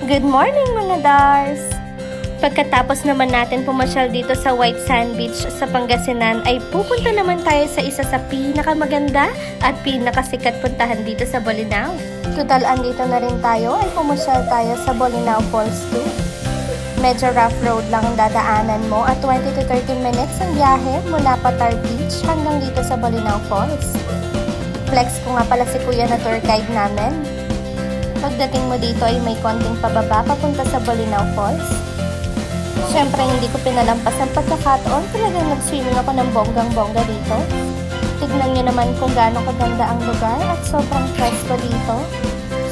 Good morning mga Dars! Pagkatapos naman natin pumasyal dito sa White Sand Beach sa Pangasinan ay pupunta naman tayo sa isa sa pinakamaganda at pinakasikat puntahan dito sa Bolinao. Total andito na rin tayo ay pumasyal tayo sa Bolinao Falls 2. Medyo rough road lang ang dadaanan mo at 20 to 30 minutes ang biyahe mula Patar Beach hanggang dito sa Bolinao Falls. Flex ko nga pala si kuya na tour guide namin. Pagdating mo dito ay may konting pababa papunta sa Bolinao Falls. Siyempre hindi ko pinalampas ang pagkakataon, talagang nag-swimming ako ng bonggang-bongga dito. Tignan nyo naman kung gaano kaganda ang lugar at sobrang presko dito.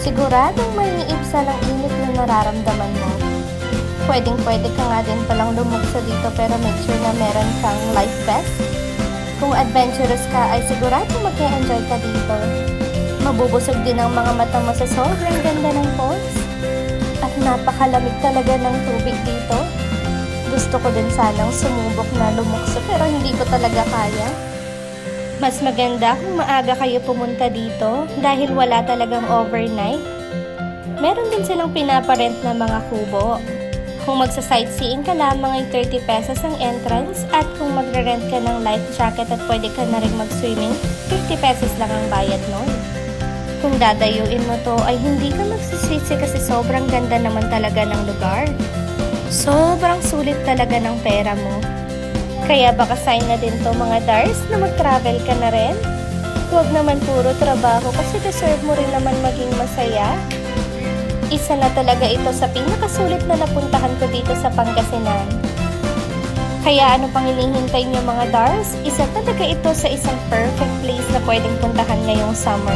Siguradong may iibsa ng init na nararamdaman mo. Pwedeng-pwede ka nga din palang lumukso dito pero make sure na meron kang life vest. Kung adventurous ka ay siguradong mag-enjoy ka dito. Mabubusog din ang mga mata mo sa sobrang ganda ng falls. At napakalamig talaga ng tubig dito. Gusto ko din sanang sumubok na lumukso pero hindi ko talaga kaya. Mas maganda kung maaga kayo pumunta dito dahil wala talagang overnight. Meron din silang pinaparent na mga kubo. Kung magsa-sightseeing ka lamang ay 30 pesos ang entrance at kung magre-rent ka ng life jacket at pwede ka na rin mag-swimming, 50 pesos lang ang bayad nun. Kung dadayuin mo to ay hindi ka magsisisi kasi sobrang ganda naman talaga ng lugar. Sobrang sulit talaga ng pera mo. Kaya baka sign na din to mga Dars na mag-travel ka na rin. Huwag naman puro trabaho kasi deserve mo rin naman maging masaya. Isa na talaga ito sa pinakasulit na napuntahan ko dito sa Pangasinan. Kaya ano pang hinihintay niyo mga Dars? Isa talaga ito sa isang perfect place na pwedeng puntahan ngayong summer.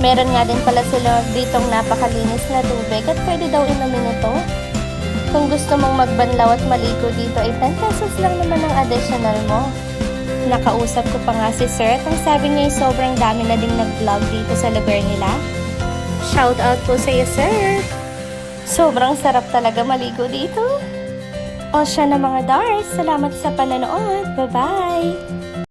Meron nga din pala sila ditong napakalinis na tubig at pwede daw inumin ito. Kung gusto mong magbanlaw at maligo dito ay 10 pesos lang naman ang additional mo. Nakausap ko pa nga si Sir at ang sabi niya ay sobrang dami na ding nag-vlog dito sa lugar nila. Shout out po sa iyo, Sir! Sobrang sarap talaga maligo dito. O siya na mga Dars, salamat sa panonood. Bye-bye!